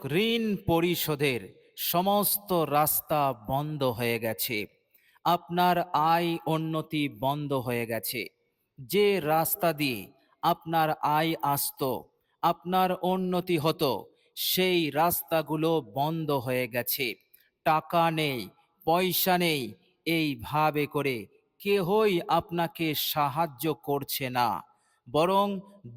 ঋণ পরিশোধের সমস্ত রাস্তা বন্ধ হয়ে গেছে। আপনার আয় উন্নতি বন্ধ হয়ে গেছে। যে রাস্তা দিয়ে আপনার আয় আসতো, আপনার উন্নতি হতো, সেই রাস্তাগুলো বন্ধ হয়ে গেছে। টাকা নেই, পয়সা নেই, এইভাবে করে কেহই আপনাকে সাহায্য করছে না, বরং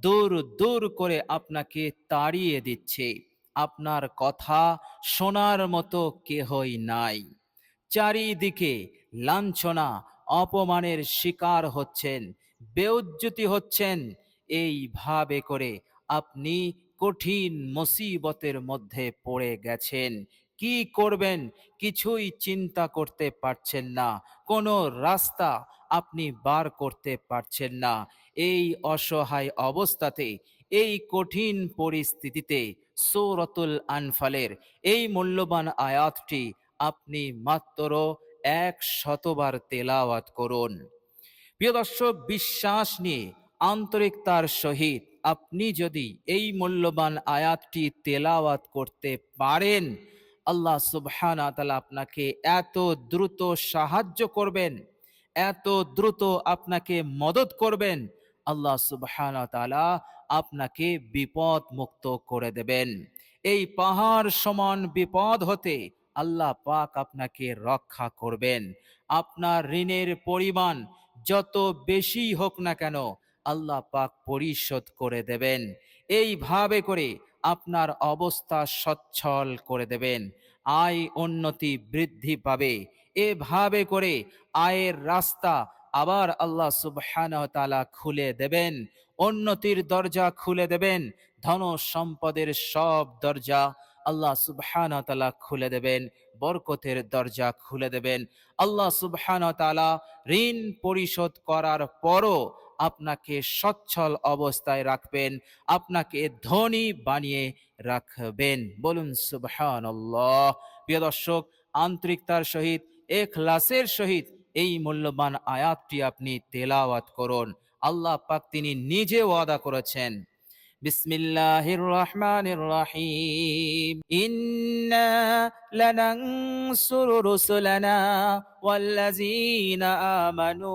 দূর দূর করে আপনাকে তাড়িয়ে দিচ্ছে। আপনার কথা শোনার মতো কেহই নাই। চারিদিকে লাঞ্ছনা, অপমানের শিকার হচ্ছেন, বেউজ্জতি হচ্ছেন। এইভাবে করে আপনি কঠিন মুসিবতের মধ্যে পড়ে গেছেন। কি করবেন কিছুই চিন্তা করতে পারছেন না, কোনো রাস্তা আপনি বার করতে পারছেন না। এই অসহায় অবস্থাতে, এই কঠিন পরিস্থিতিতে সূরাতুল আনফালের এই মূল্যবান আয়াতটি আপনি মাত্র ১০০ বার তেলাওয়াত করুন। প্রিয় দর্শক, বিশ্বাস নিয়ে আন্তরিকতার সহিত আপনি যদি এই মূল্যবান আয়াতটি তেলাওয়াত করতে পারেন, আল্লাহ সুবহানাহু ওয়া তাআলা আপনাকে এত দ্রুত সাহায্য করবেন, এত দ্রুত আপনাকে মদদ করবেন, আল্লাহ সুবহানাহু ওয়া তাআলা আপনাকে বিপদ মুক্ত করে দেবেন। এই পাহাড় সমান বিপদ হতে আল্লাহ পাক আপনাকে রক্ষা করবেন। আপনার ঋণের পরিমাণ যত বেশি হোক না কেন, আল্লাহ পাক পরিশোধ করে দেবেন। এইভাবে করে আপনার অবস্থা সচ্ছল করে দেবেন। আয় উন্নতি বৃদ্ধি পাবে। এভাবে করে আয়ের রাস্তা আবার আল্লাহ সুবহানাহু ওয়া তাআলা খুলে দেবেন। উন্নতির দরজা খুলে দেবেন। ধন সম্পদের সব দরজা আল্লাহ সুবহানাহু ওয়া তাআলা খুলে দেবেন। বরকতের দরজা খুলে দেবেন। আল্লাহ সুবহানাহু ওয়া তাআলা ঋণ পরিশোধ করার পরও আপনাকে সচ্ছল অবস্থায় রাখবেন, আপনাকে ধনী বানিয়ে রাখবেন। বলুন সুবহানাল্লাহ। প্রিয় দর্শক, আন্তরিকতার সহিত, ইখলাসের সহিত এই মূল্যবান আয়াতটি আপনি তেলাওয়াত করুন। আল্লাহ পাক তিনি নিজে ওয়াদা করেছেন, বিসমিল্লাহির রহমানির রহিম, ইন্না লানানসুরু রুসুলানা ওয়াল্লাযীনা আমানু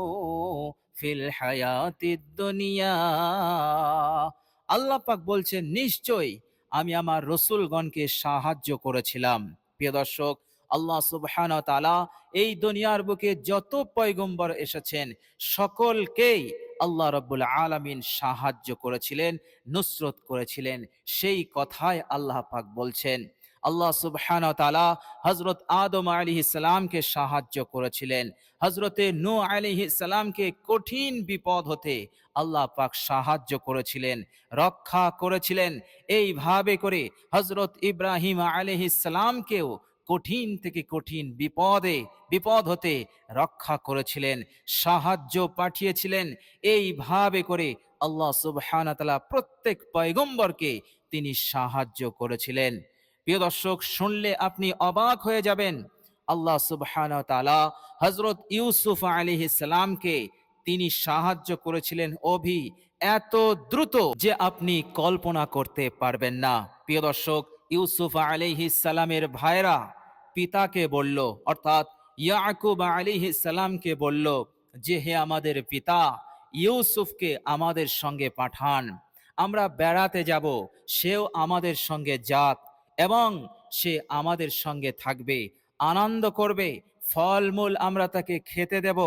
ফিল হায়াতিদ দুনিয়া। আল্লাহ পাক বলছেন, নিশ্চয়ই আমি আমার রসুলগণকে সাহায্য করেছিলাম। প্রিয় দর্শক, আল্লাহ সুবহানাহু ওয়া তাআলা এই দুনিয়ার বুকে যত পয়গম্বর এসেছেন সকলকেই আল্লাহ রাব্বুল আলামিন সাহায্য করেছিলেন, নুসরত করেছিলেন। সেই কথাই আল্লাহ পাক বলছেন। আল্লাহ সুবহানাহু ওয়া তাআলা হযরত আদম আলাইহিস সালামকে সাহায্য করেছিলেন। হযরতে নূহ আলাইহিস সালামকে কঠিন বিপদ হতে আল্লাহ পাক সাহায্য করেছিলেন, রক্ষা করেছিলেন। এইভাবে করে হযরত ইব্রাহিম আলাইহিস সালামকেও কঠিন থেকে কঠিন বিপদ হতে রক্ষা করেছিলেন, সাহায্য পাঠিয়েছিলেন। এইভাবে করে আল্লাহ সুবহানাহু ওয়া তাআলা প্রত্যেক পয়গম্বরকে তিনি সাহায্য করেছিলেন। প্রিয় দর্শক, শুনলে আপনি অবাক হয়ে যাবেন। আল্লাহ সুবহানাহু ওয়া তাআলা হযরত ইউসুফ আলাইহিস সালামকে তিনি সাহায্য করেছিলেন এত দ্রুত যে আপনি কল্পনা করতে পারবেন না। প্রিয় দর্শক, ইউসুফ আলাইহিস সালামের ভাইরা পিতাকে বলল, অর্থাৎ ইয়াকুব আলাইহিস সালামকে বলল যে, হে আমাদের পিতা, ইউসুফকে আমাদের সঙ্গে পাঠান, আমরা বেড়াতে যাব, সেও আমাদের সঙ্গে যাক এবং সে আমাদের সঙ্গে থাকবে, আনন্দ করবে, ফলমূল আমরা তাকে খেতে দেব,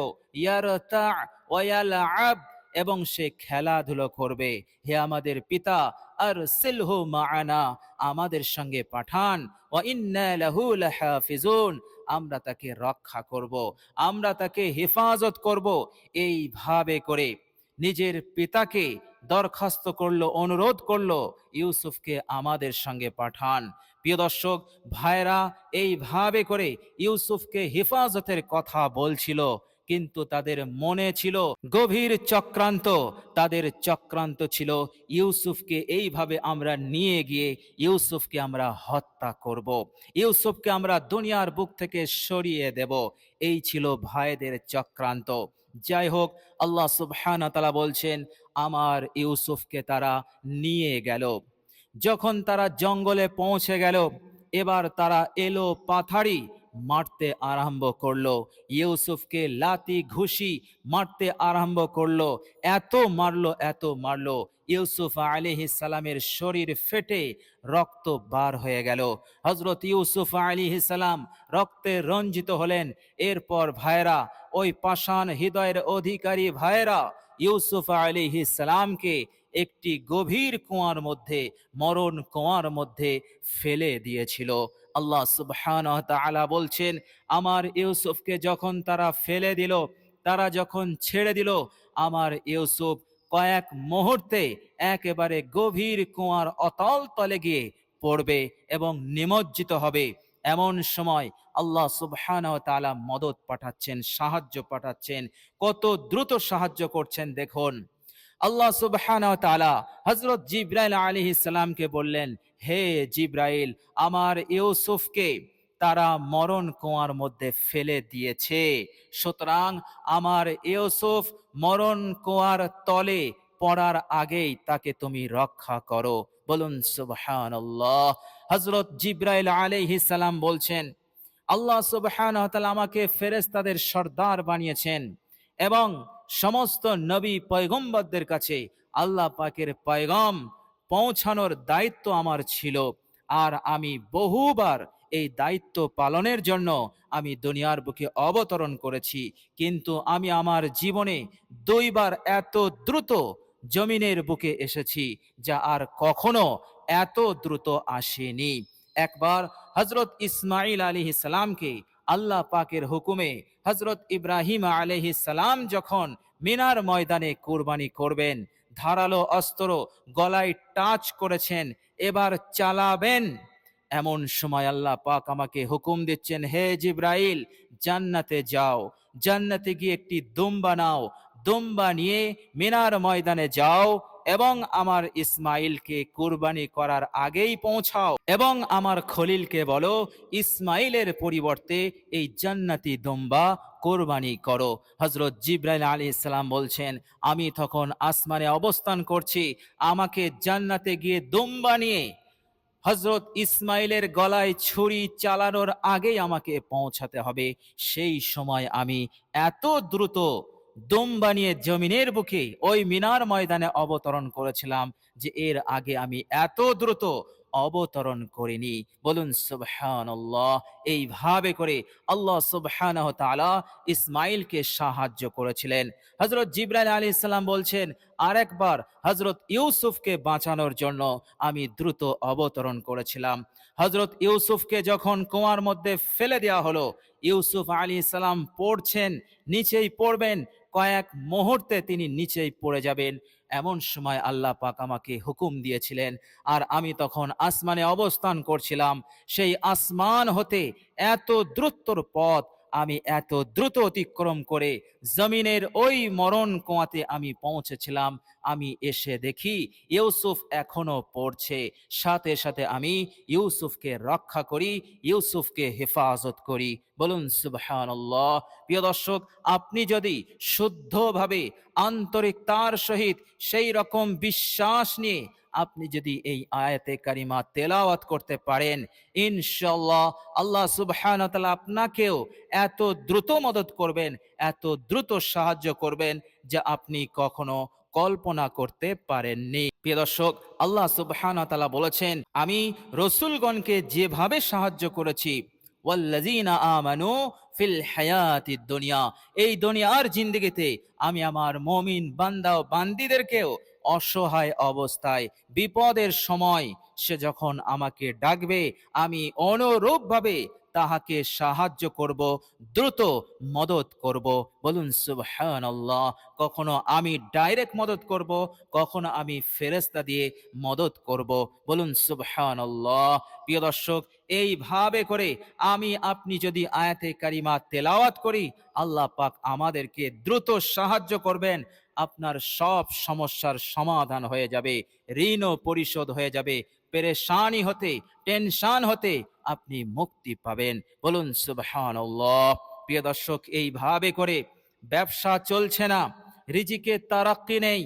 ইয়ারতা ওয়ায়ালআব, এবং সে খেলাধুলো করবে। হে আমাদের পিতা, আরসিলহু মাআনা, আমাদের সঙ্গে পাঠান, ওয়া ইন্না লাহু লাহাফিজুন, আমরা তাকে রক্ষা করব, আমরা তাকে হেফাজত করব। এইভাবে করে নিজের পিতাকে দরখাস্ত করলো, অনুরোধ করলো, ইউসুফকে আমাদের সঙ্গে পাঠান। প্রিয় দর্শক ভাইরা, এইভাবে করে ইউসুফকে হেফাজতের কথা বলছিল, কিন্তু তাদের মনে ছিল গভীর চক্রান্ত। তাদের চক্রান্ত ছিল ইউসুফকে এইভাবে আমরা নিয়ে গিয়ে ইউসুফকে আমরা হত্যা করব, ইউসুফকে আমরা দুনিয়ার বুক থেকে সরিয়ে দেব। এই ছিল ভাইদের চক্রান্ত। যাই হোক, আল্লাহ সুবহানাহু ওয়া তাআলা বলছেন, আমার ইউসুফকে তারা নিয়ে গেল। যখন তারা জঙ্গলে পৌঁছে গেল, এবার তারা এলো পাথাড়ি মারতে আরম্ভ করলো। ইউসুফকে লাতি ঘুষি মারতে আরম্ভ করলো। এত মারলো ইউসুফ আলাইহিস সালামের শরীর ফেটে রক্ত বার হয়ে গেল। হযরত ইউসুফ আলাইহিস সালাম রক্তে রঞ্জিত হলেন। এরপর ভাইরা, ওই পাষাণ হৃদয়ের অধিকারী ভাইরা ইউসুফ আলাইহিস সালামকে একটি গভীর কুয়ার মধ্যে, মরণ কুয়ার মধ্যে ফেলে দিয়েছিল। আল্লাহ সুবহানাহু ওয়া তাআলা বলছেন, আমার ইউসুফকে যখন তারা ফেলে দিল, তারা যখন ছেড়ে দিল, আমার ইউসুফ কয়েক মুহূর্তে একেবারে গভীর কুয়ার অতল তলে গিয়ে পড়বে এবং নিমজ্জিত হবে। এমন সময় আল্লাহ সুবহানাহু ওয়া তাআলা মদদ পাঠাচ্ছেন, সাহায্য পাঠাচ্ছেন। কত দ্রুত সাহায্য করছেন দেখুন। আল্লাহ সুবহানাহু ওয়া তাআলা হযরত জিবরাইল আলাইহিস সালামকে বললেন, হে জিবরাইল, আমার ইউসুফকে তারা মরণ কুয়ার মধ্যে ফেলে দিয়েছে, সুতরাং আমার ইউসুফ মরণ কুয়ার তলে পড়ার আগেই তাকে তুমি রক্ষা করো। বলুন সুবহানাল্লাহ। হযরত জিবরাইল আলাইহিস সালাম বলছেন, আল্লাহ সুবহানাহু ওয়া তাআলা আমাকে ফেরেশতাদের সর্দার বানিয়েছেন এবং সমস্ত নবী পয়গম্বরদের কাছে আল্লাহ পাকের পয়গাম পৌঁছানোর দায়িত্ব আমার ছিল। আর আমি বহুবার এই দায়িত্ব পালনের জন্য আমি দুনিয়ার বুকে অবতরণ করেছি, কিন্তু আমি আমার জীবনে দুইবার এত দ্রুত জমিনের বুকে এসেছি যা আর কখনো এত দ্রুত আসেনি। একবার হযরত ইসমাঈল আলাইহিস সালামকে আল্লাহ পাকের হুকুমে হযরত ইব্রাহিম আলাইহিস সালাম যখন মিনার ময়দানে কুরবানি করবেন, ধারালো অস্ত্র গলায় টাচ করেছেন, এবার চালাবেন। এমন সময় আল্লাহ পাক আমাকে হুকুম দিচ্ছেন, হে জিবরাইল, জান্নাতে যাও, জান্নাতে গিয়ে একটি দুম্বা নাও, দুম্বা নিয়ে মিনার ময়দানে যাও এবং আমার ইসমাইলকে কুরবানি করার আগেই পৌঁছাও এবং আমার খলিলকে বলো ইসমাইলের পরিবর্তে এই জান্নাতি দুম্বা কোরবানি করো। হযরত জিবরাইল আলাইহিস সালাম বলছেন, আমি তখন আসমানে অবস্থান করছি, আমাকে জান্নাতে গিয়ে দুম্বা নিয়ে হযরত ইসমাইলের গলায় ছুরি চালানোর আগেই আমাকে পৌঁছাতে হবে। সেই সময় আমি এত দ্রুত দুম্বা নিয়ে জমিনের বুকে ওই মিনার ময়দানে অবতরণ করেছিলাম যে এর আগে আমি এত দ্রুত অবতরণ করিনি। বলুন সুবহানাল্লাহ। এইভাবে করে আল্লাহ সুবহানাহু ওয়া তাআলা ইসমাইলকে সাহায্য করেছিলেন। হযরত জিবরাইল আলাইহিস সালাম বলছেন, আরেকবার হযরত ইউসুফকে বাঁচানোর জন্য আমি দ্রুত অবতরণ করেছিলাম। হযরত ইউসুফকে যখন কুয়ার মধ্যে ফেলে দেওয়া হলো, ইউসুফ আলাইহিস সালাম পড়ছেন, নিচেই পড়বেন, কয়েক মুহূর্তে তিনি নিচেই পড়ে যাবেন। এমন সময় আল্লাহ পাক আমাকে হুকুম দিয়েছিলেন, আর আমি তখন আসমানে অবস্থান করছিলাম। সেই আসমান হতে এত দ্রুতর পথ আমি এত দ্রুত অতিক্রম করে জমিনের ওই মরণ কুয়াতে আমি পৌঁছেছিলাম। আমি এসে দেখি ইউসুফ এখনো পড়ছে। সাথে সাথে আমি ইউসুফকে রক্ষা করি, ইউসুফকে হেফাজত করি। বলুন সুবহানাল্লাহ। প্রিয় দর্শক, আপনি যদি শুদ্ধভাবে আন্তরিকতার সহিত সেই রকম বিশ্বাস নিয়ে আপনি যদি এই আয়াতে কারিমা তেলাওয়াত করতে পারেন, ইনশাআল্লাহ আল্লাহ সুবহানাহু ওয়া তাআলা আপনাকেও এত দ্রুত মদদ করবেন, এত দ্রুত সাহায্য করবেন যা আপনি কখনো কল্পনা করতে পারেননি। প্রিয় দর্শক, আল্লাহ সুবহানাহু ওয়া তাআলা বলেছেন, আমি রাসূলগণকে যেভাবে সাহায্য করেছি, ওয়াল্লাযীনা আমানু ফিল হায়াতিদ দুনিয়া, এই দুনিয়ার জিন্দেগিতে আমি আমার মুমিন বান্দা ও বান্দীদেরকেও অসহায় অবস্থায় বিপদের সময় সে যখন আমাকে ডাকবে, আমি অনুরূপভাবে তাহাকে সাহায্য করব, দ্রুত মদত করব। বলুন সুবহানাল্লাহ। কখনো আমি ডাইরেক্ট মদত করব, কখনো আমি ফেরেশতা দিয়ে মদত করব। বলুন সুবহানাল্লাহ। প্রিয় দর্শক, এইভাবে করে আমি আপনি যদি আয়াতে কারিমা তেলাওয়াত করি, আল্লাহ পাক আমাদেরকে দ্রুত সাহায্য করবেন। আপনার সব সমস্যার সমাধান হয়ে যাবে, ঋণও পরিশোধ হয়ে যাবে, পেরেশানি হতে, টেনশন হতে আপনি মুক্তি পাবেন। বলুন সুবহানাল্লাহ। প্রিয় দর্শক, এইভাবে করে ব্যবসা চলছে না, রিজিকে তারাক্কি নেই,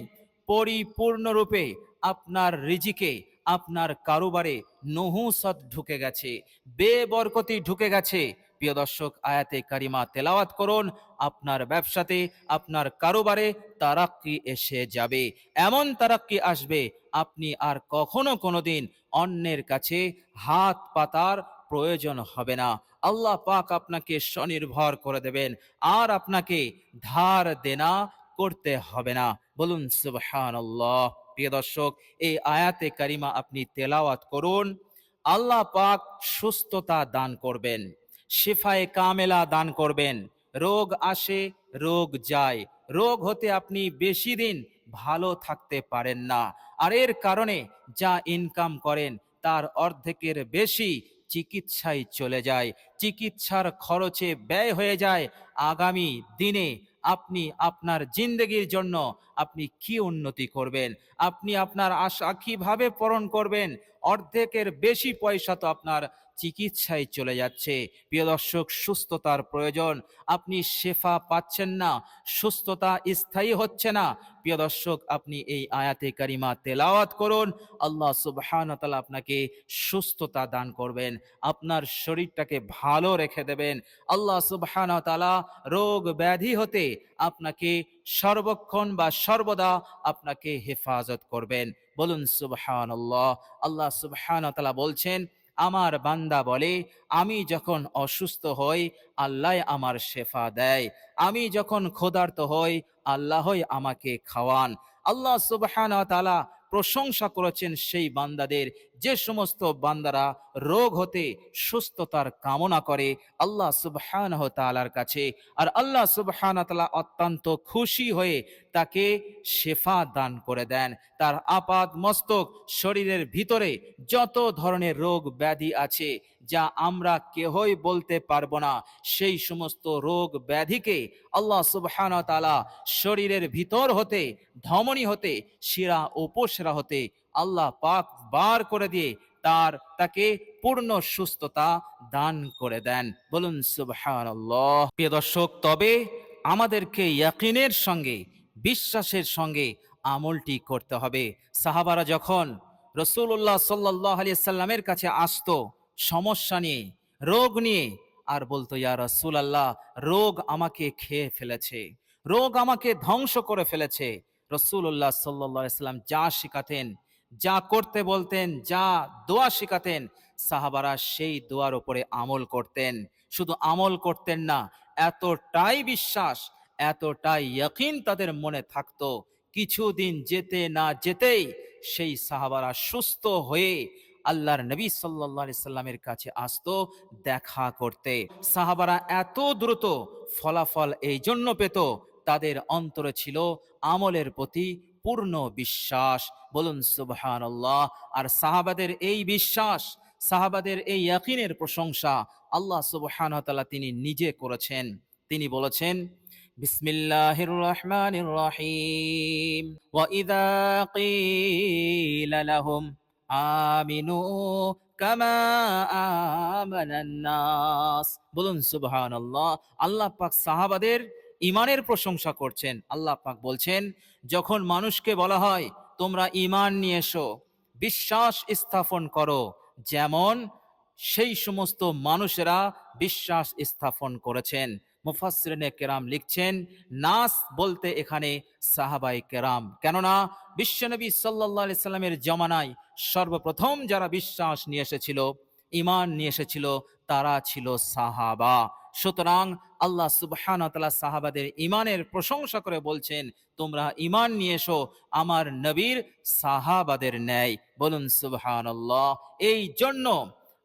পরিপূর্ণরূপে আপনার রিজিকে আপনার কারোবারে নহুসত ঢুকে গেছে, বেবরকতি ঢুকে গেছে। প্রিয় দর্শক, আয়াতে কারিমা তেলাওয়াত করুন, আপনার ব্যবসাতে, আপনার কারোবারে তারাক্কি এসে যাবে। এমন তারাক্কি আসবে, আপনি আর কখনো কোনোদিন অন্যের কাছে হাত পাতার প্রয়োজন হবে না। আল্লাহ পাক আপনাকে স্বনির্ভর করে দেবেন, আর আপনাকে ধার দেনা করতে হবে না। বলুন সুবহানাল্লাহ। প্রিয় দর্শক, এই আয়াতে কারিমা আপনি তেলাওয়াত করুন, আল্লাহ পাক সুস্থতা দান করবেন, শিফায়ে কামেলা দান করবেন। রোগ আসে, রোগ যায়, রোগ হতে আপনি বেশি দিন ভালো থাকতে পারেন না। আর এর কারণে যা ইনকাম করেন তার অর্ধেকের বেশি চিকিৎসায় চলে যায়, চিকিৎসার খরচে ব্যয় হয়ে যায়। আগামী দিনে আপনি আপনার জিন্দগির জন্য আপনি কি উন্নতি করবেন, আপনি আপনার আশা কিভাবে পূরণ করবেন? অর্ধেকের বেশি পয়সা তো আপনার চিকিৎসায় চলে যাচ্ছে। প্রিয় দর্শক, সুস্থতার প্রয়োজন, আপনি শেফা পাচ্ছেন না, সুস্থতা স্থায়ী হচ্ছে না। প্রিয় দর্শক, আপনি এই আয়াতে কারিমা তেলাওয়াত করুন, আল্লাহ সুবহানাহু ওয়া তাআলা আপনাকে সুস্থতা দান করবেন, আপনার শরীরটাকে ভালো রেখে দেবেন। আল্লাহ সুবহানাহু ওয়া তাআলা রোগ ব্যাধি হতে আপনাকে সর্বক্ষণ বা সর্বদা আপনাকে হেফাজত করবেন। বলুন সুবহানাল্লাহ। আল্লাহ সুবহানাহু ওয়া তাআলা বলছেন, আমার বান্দা বলে, আমি যখন অসুস্থ হই আল্লাহ আমার শেফা দেয়, আমি যখন ক্ষুধার্ত হই আল্লাহই আমাকে খাওয়ান। আল্লাহ সুবহানাহু ওয়া তাআলা প্রশংসা করেছেন সেই বান্দাদের, যে সমস্ত বান্দারা রোগ হতে সুস্থতার কামনা করে আল্লাহ সুবহানাহু ওয়া তাআলার কাছে, আর আল্লাহ সুবহানাহু ওয়া তাআলা অত্যন্ত খুশি হয়ে তাকে শেফা দান করে দেন। তার আপাদ মস্তক শরীরের ভিতরে যত ধরনের রোগ ব্যাধি আছে যা আমরা কেহই বলতে পারবো না, সেই সমস্ত রোগ ব্যাধিকে আল্লাহ সুবহানাহু ওয়া তাআলা শরীরের ভিতর হতে, ধমনী হতে, শিরা উপশিরা হতে আল্লাহ পাক বার করে দিয়ে তাকে পূর্ণ সুস্থতা দান করে দেন। বলুন সুবহানাল্লাহ। প্রিয় দর্শক, তবে আমাদেরকে ইয়াকিনের সঙ্গে, বিশ্বাসের সঙ্গে আমলটি করতে হবে। সাহাবারা যখন রাসূলুল্লাহ সাল্লাল্লাহু আলাইহি সাল্লামের কাছে আসতো সমস্যা নিয়ে, রোগ নিয়ে, আর বলতো, ইয়া রাসূলুল্লাহ, রোগ আমাকে খেয়ে ফেলেছে, রোগ আমাকে ধ্বংস করে ফেলেছে। রাসূলুল্লাহ সাল্লাল্লাহু আলাইহি সাল্লাম যা শিখাতেন, যা করতে বলতেন, যা দোয়া শিখাতেন, সাহাবারা সেই দোয়ার উপরে আমল করতেন। শুধু আমল করতেন না, এতটাই বিশ্বাস, এতটাই ইয়াকিন তাদের মনে থাকতো, কিছুদিন যেতে না যেতেই সেই সাহাবারা সুস্থ হয়ে আল্লাহর নবী সাল্লাল্লাহু আলাইহি সাল্লামের কাছে আসতো দেখা করতে। সাহাবারা এত দ্রুত ফলাফল এই জন্য পেত, তাদের অন্তরে ছিল আমলের প্রতি পূর্ণ বিশ্বাস। বলুন সুবহানাল্লাহ। আর সাহাবাদের এই বিশ্বাস, সাহাবাদের এই ইয়াকিনের প্রশংসা আল্লাহ সুবহানাহু ওয়া তাআলা তিনি নিজে করেছেন। তিনি বলেছেন, বিসমিল্লাহির রহমানির রহিম, ওয়া ইযা কিলা লাহুম আমিনু কামা আমানান নাস। বলুন সুবহানাল্লাহ। আল্লাহ পাক সাহাবাদের ঈমানের প্রশংসা করছেন। আল্লাহ পাক বলছেন, যখন মানুষকে বলা হয় তোমরা ঈমান নিয়ে এসো, বিশ্বাস স্থাপন করো, যেমন সেই সমস্ত মানুষেরা বিশ্বাস স্থাপন করেছেন। মুফাসসিরিনে কেরাম লিখছেন, নাস বলতে এখানে সাহাবায়ে কেরাম, কেননা বিশ্বনবী সাল্লাল্লাহু আলাইহি সাল্লামের জামানায় সর্বপ্রথম যারা বিশ্বাস নিয়ে এসেছিল, ঈমান নিয়ে এসেছিল, তারা ছিল সাহাবা। সুতরাং আল্লাহ সুবহানাহু ওয়া তাআলা সাহাবাদের ঈমানের প্রশংসা করে বলছেন, তোমরা ঈমান নিয়ে এসো আমার নবীর সাহাবাদের ন্যায়। বলুন সুবহানাল্লাহ। এই জন্য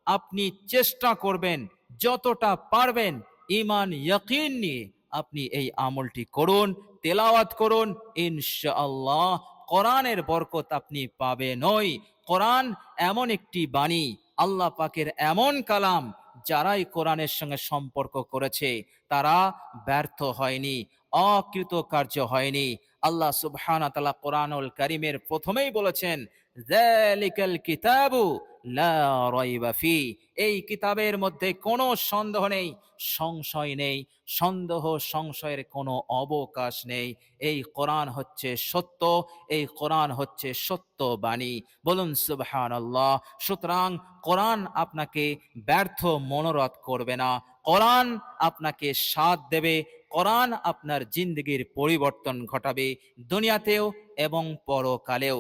আপনি চেষ্টা করবেন যতটা পারবেন ঈমান ইয়াকিন নিয়ে আপনি এই আমলটি করুন, তেলাওয়াত করুন, ইনশাআল্লাহ কোরআনের বরকত আপনি পাবেনই। কোরআন এমন একটি বাণী, আল্লাহ পাকের এমন কালাম, যারাই কোরআনের সঙ্গে সম্পর্ক করেছে তারা ব্যর্থ হয়নি, অকৃতকার্য হয়নি। আল্লাহ সুবহানাহু ওয়া তাআলা কোরআনুল কারীমের প্রথমেই বলেছেন, যালিকাল কিতাবু লা রাইবা ফি, এই কিতাবের মধ্যে কোনো সন্দেহ নেই, সংশয় নেই, সন্দেহ সংশয়ের কোনো অবকাশ নেই। এই কোরআন হচ্ছে সত্য, এই কোরআন হচ্ছে সত্য বাণী। বলুন সুবহানাল্লাহ। সুতরাং কোরআন আপনাকে ব্যর্থ মনোরথ করবে না, কোরআন আপনাকে সাথ দেবে, কোরআন আপনার জিন্দগির পরিবর্তন ঘটাবে, দুনিয়াতেও এবং পরকালেও।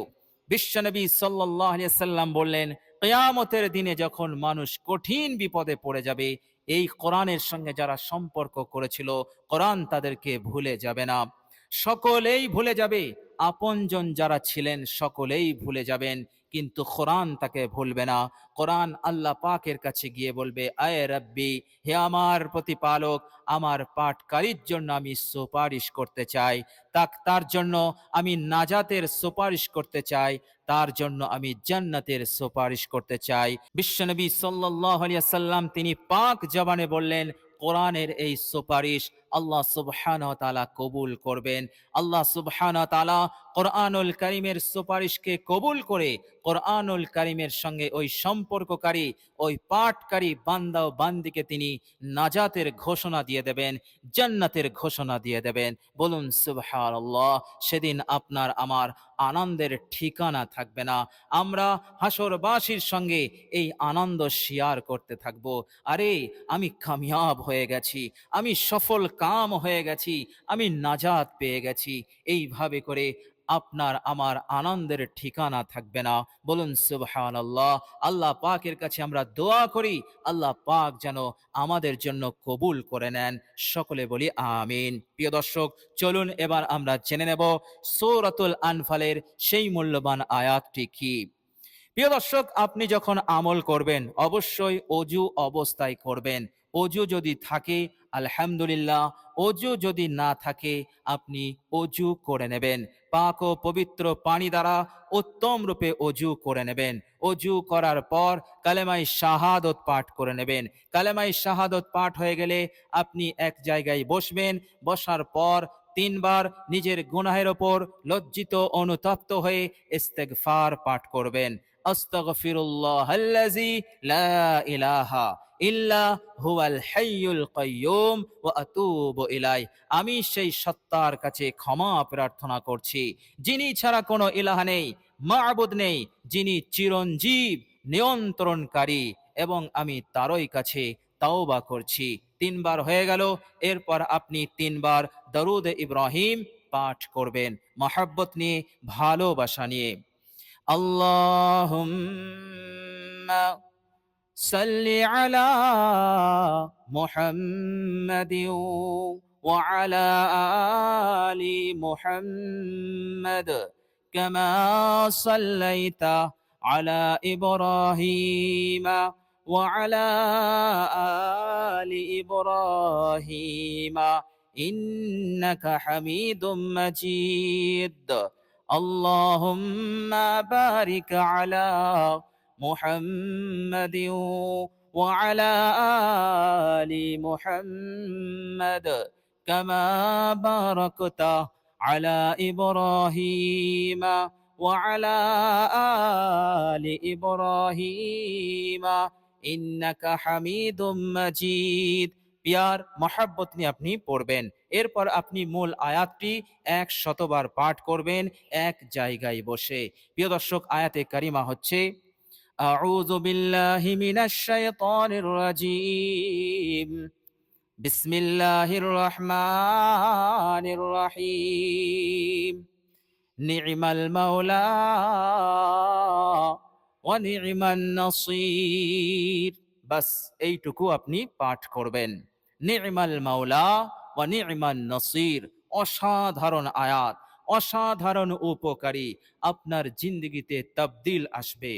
বিশ্বনবী সাল্লাল্লাহু আলাইহি সাল্লাম বললেন, কিয়ামতের দিনে যখন মানুষ কঠিন বিপদে পড়ে যাবে, এই কোরআনের সঙ্গে যারা সম্পর্ক করেছিল, কোরআন তাদেরকে ভুলে যাবে না। সকলেই ভুলে যাবে, আপনজন যারা ছিলেন সকলেই ভুলে যাবেন, কিন্তু কোরআন তাকে ভুলবে না। কোরআন আল্লাহ পাকের কাছে গিয়ে বলবে, আয়ে রাব্বি, হে আমার প্রতিপালক, আমার পাঠকারীর জন্য আমি সুপারিশ করতে চাই, তার জন্য আমি নাজাতের সুপারিশ করতে চাই, তার জন্য আমি জান্নাতের সুপারিশ করতে চাই। বিশ্বনবী সাল্লাল্লাহু আলাইহি সাল্লাম তিনি পাক জবানে বললেন, কোরআনের এই সুপারিশ আল্লাহ সুবহানাহু ওয়া তাআলা কবুল করবেন। আল্লাহ সুবহানাহু ওয়া তাআলা কোরআনুল কারীমের সুপারিশকে কবুল করে কোরআনুল কারীমের সঙ্গে ওই সম্পর্ককারী, ওই পাঠকারী বান্দা ও বান্দিকে তিনি নাজাতের ঘোষণা দিয়ে দেবেন, জান্নাতের ঘোষণা দিয়ে দেবেন। বলুন সুবহানাল্লাহ। সেদিন আপনার আমার আনন্দের ঠিকানা থাকবে না। আমরা হাসরবাসীর সঙ্গে এই আনন্দ শেয়ার করতে থাকব। আরে আমি কামিয়াব হয়ে গেছি, আমি সফল কাম হয়ে গেছি, আমি নাজাত পেয়ে গেছি, এইভাবে করে আপনার আমার আনন্দের ঠিকানা থাকবে না। বলুন সুবহানাল্লাহ। আল্লাহ পাকের কাছে আমরা দোয়া করি, আল্লাহ পাক যেন আমাদের জন্য কবুল করে নেন। সকলে বলি আমিন। প্রিয় দর্শক, চলুন এবার আমরা জেনে নেব সূরাতুল আনফালের সেই মূল্যবান আয়াতটি কি। প্রিয় দর্শক, আপনি যখন আমল করবেন অবশ্যই অজু অবস্থায় করবেন। অজু যদি থাকে আলহামদুলিল্লাহ, অজু যদি না থাকে আপনি অজু করে নেবেন। পাক ও পবিত্র পানি দ্বারা উত্তম রূপে অজু করে নেবেন। অজু করার পর কালেমায়ে শাহাদত পাঠ করে নেবেন। কালেমায়ে শাহাদত পাঠ হয়ে গেলে আপনি এক জায়গায় বসবেন। বসার পর তিনবার নিজের গুনাহের ওপর লজ্জিত অনুতপ্ত হয়ে ইস্তেগফার পাঠ করবেন। আস্তাগফিরুল্লাহাল্লাযী লা ইলাহা ইল্লা হুয়াল হাইয়ুল কাইয়্যুম ওয়া আতুবু ইলাইহি, আমি সেই সত্তার কাছে ক্ষমা প্রার্থনা করছি যিনি ছাড়া কোনো ইলাহ নেই, মা'বুদ নেই, যিনি চিরঞ্জীব, নিয়ন্ত্রণকারী, এবং আমি তারই কাছে তাওবা করছি। তিনবার হয়ে গেল। এরপর আপনি তিনবার দরুদ ইব্রাহিম পাঠ করবেন, মহব্বত নিয়ে, ভালোবাসা নিয়ে। আল্লাহুম্মা সাল্লি আলা মুহাম্মাদিন ওয়া আলা আলি মুহাম্মাদ কামা সাল্লাইতা আলা ইব্রাহিম ওয়া আলা আলি ইব্রাহিম ইন্নাকা হামিদুম মাজিদ। اللهم بارك على محمد وعلى آل محمد كما باركت على إبراهيم وعلى آل إبراهيم إنك حميد مجيد। পিয়ার মহাব্বত নিয়ে আপনি পড়বেন। এরপর আপনি মূল আয়াতটি 100বার পাঠ করবেন এক জায়গায় বসে। প্রিয় দর্শক, আয়াতে কারিমা হচ্ছে, আউযু বিল্লাহি মিনাশ শাইতানির রাজীম, বিসমিল্লাহির রহমানির রহিম, নি'মাল মাওলা ওয়া নি'মান নাসির। বাস এইটুকু আপনি পাঠ করবেন। নি'মাল মাওলা ওয়া নি'মান নাসির, অসাধারণ আয়াত, অসাধারণ উপকারী। আপনার জিন্দগিতে তাবদীল আসবে,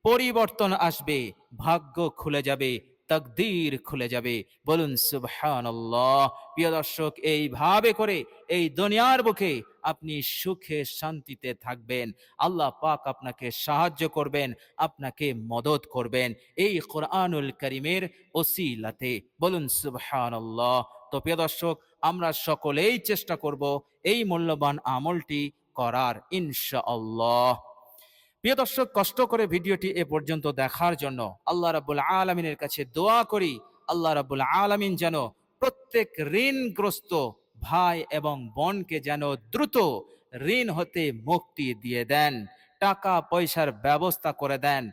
পরিবর্তন আসবে, ভাগ্য খুলে যাবে, তাকদীর খুলে যাবে। বলুন সুবহানাল্লাহ। প্রিয় দর্শক, এইভাবে করে এই দুনিয়ার বুকে আপনি সুখে শান্তিতে থাকবেন। আল্লাহ পাক আপনাকে সাহায্য করবেন, আপনাকে মদদ করবেন এই কোরআনুল কারীমের ওসিলাতে। বলুন সুবহানাল্লাহ। তো প্রিয় দর্শক, আমরা সকলেই চেষ্টা করব এই মূল্যবান আমলটি করার ইনশাআল্লাহ। প্রিয় দর্শক, কষ্ট করে ভিডিওটি এ পর্যন্ত দেখার জন্য আল্লাহ রাব্বুল আলামিনের কাছে দোয়া করি, আল্লাহ রাব্বুল আলামিন যেন প্রত্যেক ঋণগ্রস্ত ভাই এবং বোনকে যেন দ্রুত ঋণ হতে মুক্তি দিয়ে দেন, টাকা পয়সার ব্যবস্থা করে দেন,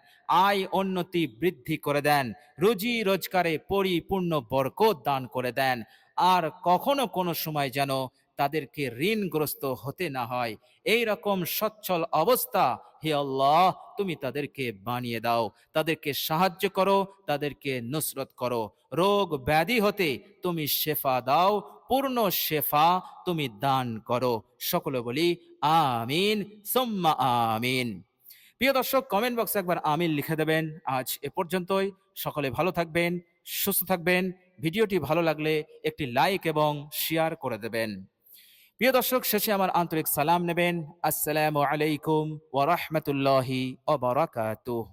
আয় উন্নতি বৃদ্ধি করে দেন, রুজি রোজগারে পরিপূর্ণ বরকত দান করে দেন। আর কখনো কোনো সময় যেন তাদেরকে ঋণগ্রস্ত হতে না হয়। এই রকম সচ্ছল অবস্থা হে আল্লাহ তুমি তাদেরকে বানিয়ে দাও, তাদেরকে সাহায্য করো, তাদেরকে নুসরত করো। রোগ ব্যাধি হতে তুমি শেফা দাও, পূর্ণ শেফা তুমি দান করো। সকলে বলি আমিন সুম্মা আমিন। প্রিয় দর্শক, কমেন্ট বক্সে একবার আমিন লিখে দেবেন। আজ এ পর্যন্তই। সকলে ভালো থাকবেন, সুস্থ থাকবেন। ভিডিওটি ভালো লাগলে একটি লাইক এবং শেয়ার করে দেবেন। প্রিয় দর্শক, শেষে আমার আন্তরিক সালাম নেবেন। আসসালামু আলাইকুম ওয়া রাহমাতুল্লাহি ওয়া বারাকাতুহু।